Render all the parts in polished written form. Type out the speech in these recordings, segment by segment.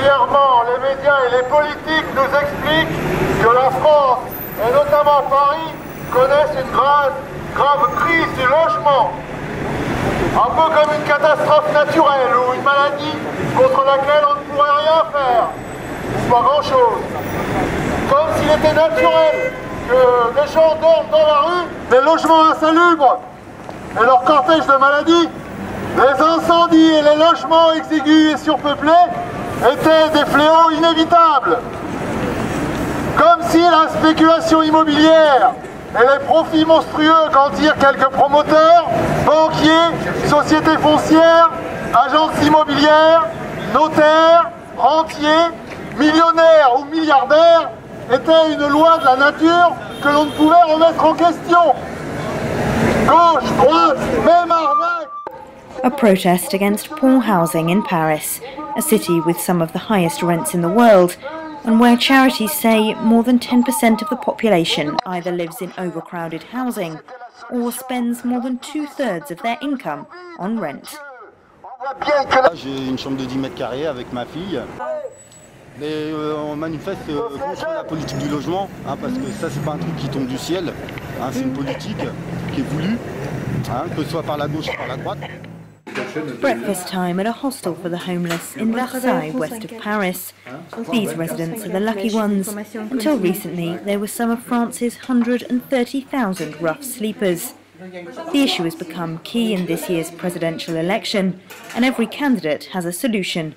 Régulièrement, les médias et les politiques nous expliquent que la France, et notamment Paris, connaissent une grave crise du logement. Un peu comme une catastrophe naturelle ou une maladie contre laquelle on ne pourrait rien faire. Pas grand-chose. Comme s'il était naturel que des gens dorment dans la rue, des logements insalubres et leur cortège de maladies, les incendies et les logements exigus et surpeuplés étaient des fléaux inévitables. Comme si la spéculation immobilière et les profits monstrueux qu'en tirent quelques promoteurs, banquiers, sociétés foncières, agences immobilières, notaires, rentiers, millionnaires ou milliardaires était une loi de la nature que l'on ne pouvait remettre en question. Gauche, droite, même arnaque. A protest against poor housing in Paris, a city with some of the highest rents in the world, and where charities say more than 10% of the population either lives in overcrowded housing or spends more than 2/3 of their income on rent. J'ai une chambre de 10 mètres carrés avec ma fille. Et on manifeste contre la politique du logement, parce que ça c'est pas un truc qui tombe du ciel, c'est une politique qui est voulue, que ce soit par la gauche ou par la droite. Breakfast time at a hostel for the homeless in Versailles, west of Paris. These residents are the lucky ones. Until recently, they were some of France's 130,000 rough sleepers. The issue has become key in this year's presidential election, and every candidate has a solution.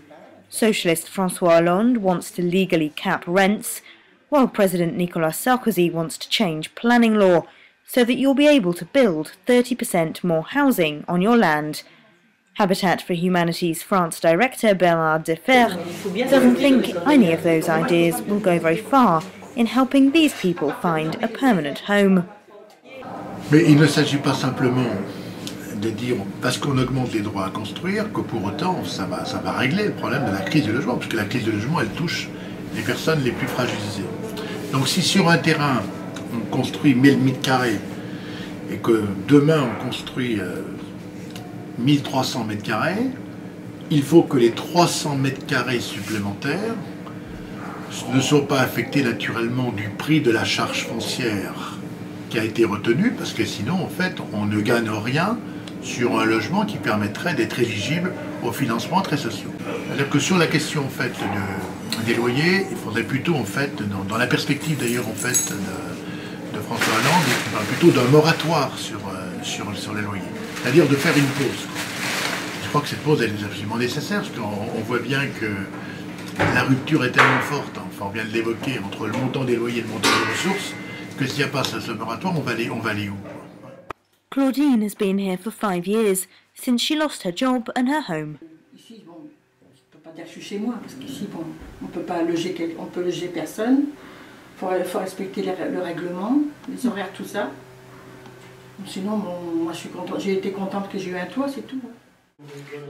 Socialist François Hollande wants to legally cap rents, while President Nicolas Sarkozy wants to change planning law so that you'll be able to build 30% more housing on your land. Habitat for Humanity's France director Bernard Defer doesn't think any of those ideas will go very far in helping these people find a permanent home. Mais il ne s'agit pas simplement de dire, parce qu'on augmente les droits à construire, que pour autant ça va régler le problème de la crise du logement, parce que la crise du logement, elle touche les personnes les plus fragilisées. Donc si sur un terrain, on construit 1000 mètres carrés, et que demain on construit 1300 mètres carrés, il faut que les 300 mètres carrés supplémentaires ne soient pas affectés naturellement du prix de la charge foncière qui a été retenu, parce que sinon, en fait, on ne gagne rien sur un logement qui permettrait d'être éligible aux financements très sociaux. C'est-à-dire que sur la question en fait des loyers, il faudrait plutôt en fait, dans la perspective d'ailleurs en fait de François Hollande, il parle plutôt d'un moratoire sur les loyers, c'est-à-dire de faire une pause. Je crois que cette pause elle est absolument nécessaire, parce qu'on voit bien que la rupture est tellement forte, enfin on vient de l'évoquer, entre le montant des loyers et le montant des ressources, que s'il n'y a pas ce moratoire, on va aller où? Claudine has been here for 5 years, since she lost her job and her home. Ici, bon, je ne peux pas dire que je suis chez moi, parce qu'ici, bon, on peut pas loger, on peut loger personne. Il faut respecter le règlement, les horaires, tout ça. Sinon, bon, moi, j'ai été contente que j'ai eu un toit, c'est tout.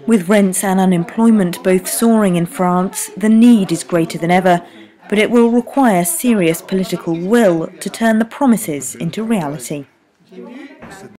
With rents and unemployment both soaring in France, the need is greater than ever, but it will require serious political will to turn the promises into reality.